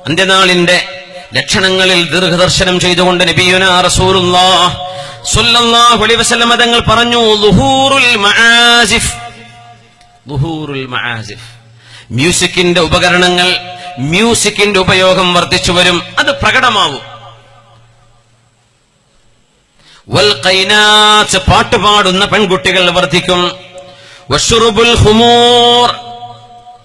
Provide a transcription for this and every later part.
അന്ത്യനാളിന്റെ ലക്ഷണങ്ങളിൽ ദീർഘദർശനം ചെയ്തുകൊണ്ട് നബിയുനാ റസൂലുള്ളാഹി സ്വല്ലല്ലാഹു അലൈഹി വസല്ലം തങ്ങൾ പറഞ്ഞു, ളുഹൂറുൽ മആസിഫ്, മ്യൂസിക്കിന്റെ ഉപകരണങ്ങൾ, മ്യൂസിക്കിന്റെ ഉപയോഗം വർദ്ധിച്ചു വരും, അത് പ്രകടമാവും. വൽ ഖൈനാത്ത്, പാട്ടുപാടുന്ന പെൺകുട്ടികൾ വർദ്ധിക്കും. വശുറുബുൽ ഖുമൂർ,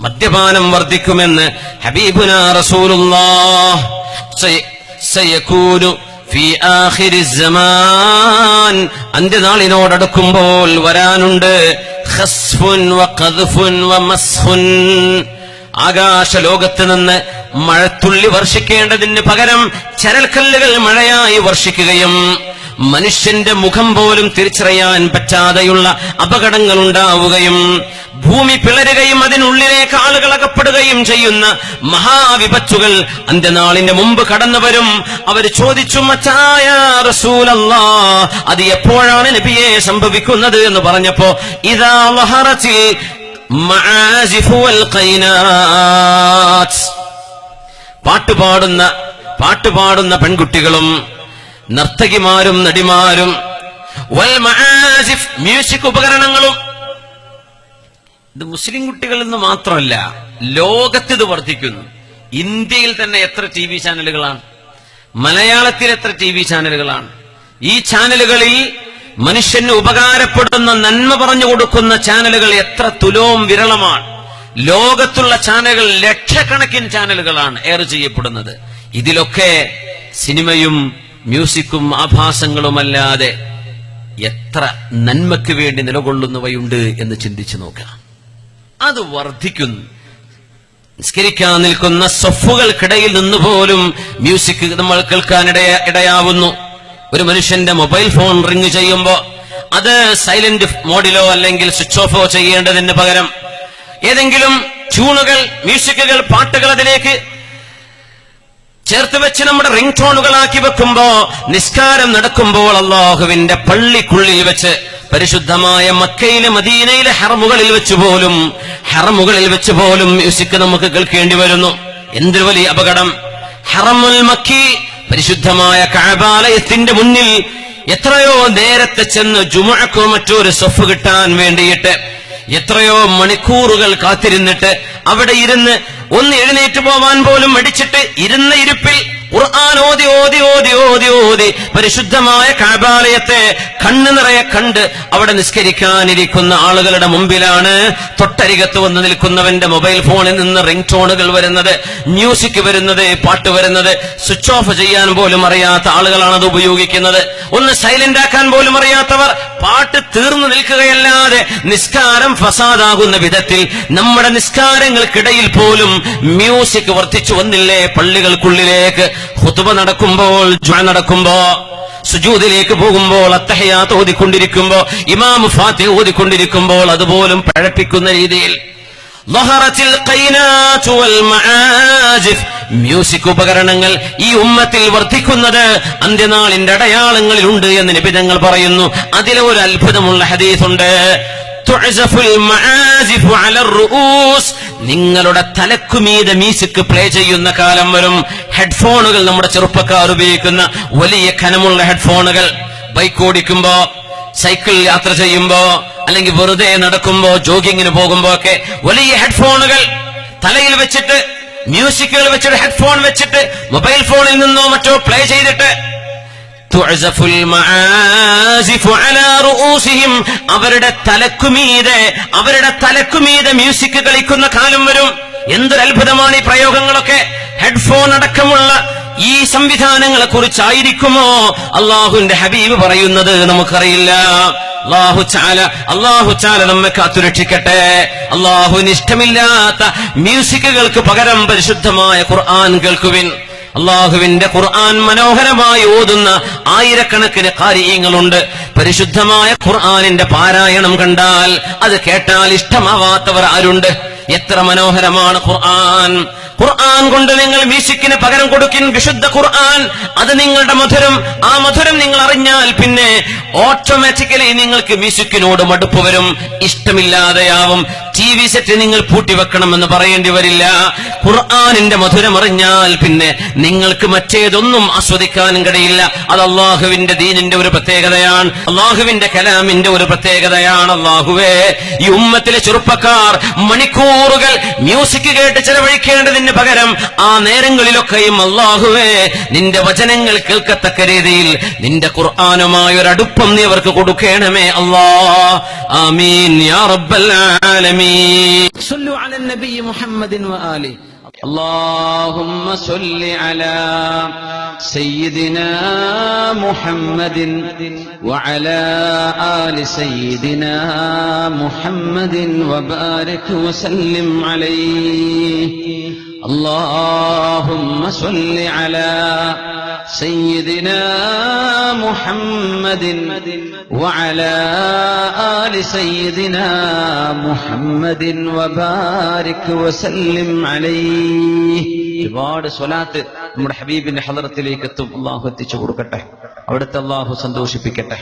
മദ്യപാനം വർദ്ധിക്കുമെന്ന് ഹബീബുനാ റസൂലുള്ളാഹി സയകൂനു ഫീ ആഖിരിസ് സമാൻ, അന്ത്യനാളിനോടടുക്കുമ്പോൾ വരാനുണ്ട് ഖസ്ഫുൻ വഖദ്ഫുൻ വമസ്ഖുൻ, ആകാശലോകത്ത് നിന്ന് മഴത്തുള്ളി വർഷിക്കേണ്ടതിന് പകരം ചരൽക്കല്ലുകൾ മഴയായി വർഷിക്കുകയും മനുഷ്യന്റെ മുഖം പോലും തിരിച്ചറിയാൻ പറ്റാതെയുള്ള അപകടങ്ങൾ ഉണ്ടാവുകയും ഭൂമി പിളരുകയും അതിനുള്ളിലേക്ക് ആളുകൾ അകപ്പെടുകയും ചെയ്യുന്ന മഹാവിപത്തുകൾ അന്ത്യനാളിന്റെ മുമ്പ് കടന്നു വരും. അവർ ചോദിച്ചു, മത്താ യാ റസൂലല്ലാഹ്, അത് എപ്പോഴാണ് നബിയെ സംഭവിക്കുന്നത് എന്ന് പറഞ്ഞപ്പോ, ഇദാ ലഹറത്തിൽ മആസിഫു വൽ ഖൈനാത്ത്, പാട്ടുപാടുന്ന പെൺകുട്ടികളും നർത്തകിമാരും നടിമാരും, വൽ മആസിഫ്, മ്യൂസിക് ഉപകരണങ്ങളും. ഇത് മുസ്ലിം കുട്ടികളിൽ നിന്ന് മാത്രമല്ല, ലോകത്ത് ഇത് വർദ്ധിക്കുന്നു. ഇന്ത്യയിൽ തന്നെ എത്ര TV ചാനലുകളാണ്, മലയാളത്തിൽ എത്ര TV ചാനലുകളാണ്. ഈ ചാനലുകളിൽ മനുഷ്യന് ഉപകാരപ്പെടുന്ന നന്മ പറഞ്ഞു കൊടുക്കുന്ന ചാനലുകൾ എത്ര തുലോം വിരളമാണ്. ലോകത്തുള്ള ചാനലുകൾ ലക്ഷക്കണക്കിന് ചാനലുകളാണ് എയർ ചെയ്യപ്പെടുന്നത്. ഇതിലൊക്കെ സിനിമയും മ്യൂസിക്കും ആഭാസങ്ങളുമല്ലാതെ എത്ര നന്മയ്ക്ക് വേണ്ടി നിലകൊള്ളുന്നവയുണ്ട് എന്ന് ചിന്തിച്ചു നോക്കാം. അത് വർദ്ധിക്കുന്നു. നിസ്കരിക്കാൻ നിൽക്കുന്ന സഫുകൾക്കിടയിൽ നിന്നുപോലും മ്യൂസിക് നമ്മൾ കേൾക്കാൻ ഇടയാവുന്നു. ഒരു മനുഷ്യന്റെ മൊബൈൽ ഫോൺ റിംഗ് ചെയ്യുമ്പോ അത് സൈലന്റ് മോഡിലോ അല്ലെങ്കിൽ സ്വിച്ച് ഓഫോ ചെയ്യേണ്ടതിന് പകരം ഏതെങ്കിലും ട്യൂണുകൾ, മ്യൂസിക്കുകൾ, പാട്ടുകൾ അതിലേക്ക് ചേർത്ത് വെച്ച് നമ്മുടെ റിംഗ് ടോണുകളാക്കി വെക്കുമ്പോ നിസ്കാരം നടക്കുമ്പോൾ അല്ലാഹുവിന്റെ പള്ളിക്കുള്ളിൽ വെച്ച്, പരിശുദ്ധമായ മക്കയിലെ മദീനയിലെ ഹറമുകളിൽ വെച്ച് പോലും മ്യൂസിക് നമുക്ക് കേൾക്കേണ്ടി വരുന്നു. എന്തൊരു വലിയ അപകടം! ഹറമുൽ മക്കി, പരിശുദ്ധമായ കഅബാലയത്തിന്റെ മുന്നിൽ എത്രയോ നേരത്തെ ചെന്ന് ജുമുഅക്കോ മറ്റൊരു സഫ് കിട്ടാൻ വേണ്ടിയിട്ട് എത്രയോ മണിക്കൂറുകൾ കാത്തിരുന്നിട്ട് അവിടെ ഇരുന്ന് ഒന്ന് എഴുന്നേറ്റ് പോവാൻ പോലും മടിച്ചിട്ട് ഇരുന്ന ഇരിപ്പിൽ ഖുർആൻ ഓതി ഓതി ഓതി ഓതി ഓതി പരിശുദ്ധമായ കഅബാലയത്തെ കണ്ണു നിറയെ കണ്ട് അവിടെ നിസ്കരിക്കാനിരിക്കുന്ന ആളുകളുടെ മുമ്പിലാണ് തൊട്ടരികത്ത് വന്ന് നിൽക്കുന്നവന്റെ മൊബൈൽ ഫോണിൽ നിന്ന് റിംഗ് ടോണുകൾ വരുന്നത്, മ്യൂസിക് വരുന്നത്, പാട്ട് വരുന്നത്. സ്വിച്ച് ഓഫ് ചെയ്യാൻ പോലും അറിയാത്ത ആളുകളാണ് അത് ഉപയോഗിക്കുന്നത്. ഒന്ന് സൈലന്റ് ആക്കാൻ പോലും അറിയാത്തവർ പാട്ട് തീർന്നു നിൽക്കുകയല്ലാതെ നിസ്കാരം ഫസാദാകുന്ന വിധത്തിൽ നമ്മുടെ നിസ്കാരങ്ങൾക്കിടയിൽ പോലും മ്യൂസിക് വർദ്ധിച്ചു വന്നില്ലേ? പള്ളികൾക്കുള്ളിലേക്ക് ഖുതുബ നടക്കുമ്പോൾ, ജുമുഅ നടക്കുമ്പോ, സുജൂദിലേക്ക് പോകുമ്പോൾ, അത്തഹിയാത്ത് ഓതിക്കൊണ്ടിരിക്കുമ്പോ, ഇമാം ഫാത്തിഹ ഓതിക്കൊണ്ടിരിക്കുമ്പോൾ അതുപോലും പഴപ്പിക്കുന്ന രീതിയിൽ ലഹറത്തിൽ ഖൈനാതു വൽ മആസിഫ്, മ്യൂസിക് ഉപകരണങ്ങൾ ഈ ഉമ്മത്തിൽ വർദ്ധിക്കുന്നത് അന്ത്യനാളിന്റെ അടയാളങ്ങളിലുണ്ട് എന്ന് നബി തങ്ങൾ പറയുന്നു. അതിലെ ഒരു അത്ഭുതമുള്ള ഹദീസുണ്ട്. തുഅസഫുൽ മആസിഫു അലർ റൂസ്, നിങ്ങളുടെ തലക്കുമീതെ മ്യൂസിക് പ്ലേ ചെയ്യുന്ന കാലം വരും. ഹെഡ്ഫോണുകൾ നമ്മുടെ ചെറുപ്പക്കാർ ഉപയോഗിക്കുന്ന വലിയ ഖനമുള്ള ഹെഡ്ഫോണുകൾ, ബൈക്ക് ഓടിക്കുമ്പോ, സൈക്കിൾ യാത്ര ചെയ്യുമ്പോ, അല്ലെങ്കിൽ വെറുതെ നടക്കുമ്പോ, ജോഗിങ്ങിന് പോകുമ്പോ ഒക്കെ വലിയ ഹെഡ്ഫോണുകൾ തലയിൽ വെച്ചിട്ട്, മ്യൂസിക്കുകൾ വെച്ചിട്ട്, ഹെഡ്ഫോൺ വെച്ചിട്ട് മൊബൈൽ ഫോണിൽ നിന്നോ മറ്റോ പ്ലേ ചെയ്തിട്ട് തുഅസഫുൽ മആസിഫു അലാ റൂസിഹിം, അവരുടെ തലക്കുമീതെ മ്യൂസിക് കളിക്കുന്ന കാലം വരും. എന്തൊരു അത്ഭുതമാണ് ഈ പ്രയോഗങ്ങളൊക്കെ! ഹെഡ്ഫോൺ അടക്കമുള്ള ഈ സംവിധാനങ്ങളെ കുറിച്ചായിരിക്കുമോ അള്ളാഹുവിന്റെ ഹബീബ് പറയുന്നത്? നമുക്കറിയില്ല. അല്ലാഹു തആല നമ്മെ കാത്തുരക്ഷിക്കട്ടെ. അള്ളാഹുവിന് ഇഷ്ടമില്ലാത്ത മ്യൂസിക്കുകൾക്ക് പകരം പരിശുദ്ധമായ ഖുർആൻ കേൾക്കുവിൻ. അള്ളാഹുവിന്റെ ഖുർആൻ മനോഹരമായി ഓതുന്ന ആയിരക്കണക്കിന് ഖാരിഈങ്ങളുണ്ട്. പരിശുദ്ധമായ ഖുർആനിന്റെ പാരായണം കണ്ടാൽ, അത് കേട്ടാൽ ഇഷ്ടമാവാത്തവർ ആരുണ്ട്? എത്ര മനോഹരമാണ് ഖുർആൻ! ഖുർആൻ കൊണ്ട് നിങ്ങൾ മ്യൂസിക്കിന് പകരം കൊടുക്കിൻ വിശുദ്ധ ഖുർആൻ. അത് നിങ്ങളുടെ മധുരം. ആ മധുരം നിങ്ങൾ അറിഞ്ഞാൽ പിന്നെ ഓട്ടോമാറ്റിക്കലി നിങ്ങൾക്ക് മ്യൂസിക്കിനോട് മടുപ്പ് വരും, ഇഷ്ടമില്ലാതെയാവും. TV സെറ്റ് നിങ്ങൾ പൂട്ടിവെക്കണമെന്ന് പറയേണ്ടി വരില്ല. ഖുർആനിന്റെ മധുരം അറിഞ്ഞാൽ പിന്നെ നിങ്ങൾക്ക് മറ്റേതൊന്നും ആസ്വദിക്കാനും കഴിയില്ല. അത് അള്ളാഹുവിന്റെ ദീനിന്റെ ഒരു പ്രത്യേകതയാണ്, അള്ളാഹുവിന്റെ കലാമിന്റെ ഒരു പ്രത്യേകതയാണ്. അള്ളാഹുവേ, ഈ ഉമ്മത്തിലെ ചെറുപ്പക്കാർ മണിക്കൂറുകൾ മ്യൂസിക് കേട്ട് ചെലവഴിക്കേണ്ടതിന് പകരം ആ നേരങ്ങളിലൊക്കെയും അള്ളാഹുവേ നിന്റെ വചനങ്ങൾ കേൾക്കത്തക്ക രീതിയിൽ നിന്റെ ഖുർആനുമായൊരടുപ്പം നീ അവർക്ക് കൊടുക്കണമേ അല്ലാഹ്. ആമീൻ യാ റബ്ബൽ ആലമീൻ. صلوا على النبي محمد وآله. اللهم صل على سيدنا محمد وعلى آل سيدنا محمد وبارك وسلم عليه. اللهم صل على سيدنا محمد وعلى آل سيدنا محمد وبارك وسلم عليه. ഒരുപാട് സ്വലാത്ത് നമ്മുടെ ഹബീബിന്റെ ഹളറത്തിലേക്ക് എത്തും. അള്ളാഹു എത്തിച്ചു കൊടുക്കട്ടെ, അവിടുത്തെ അള്ളാഹു സന്തോഷിപ്പിക്കട്ടെ.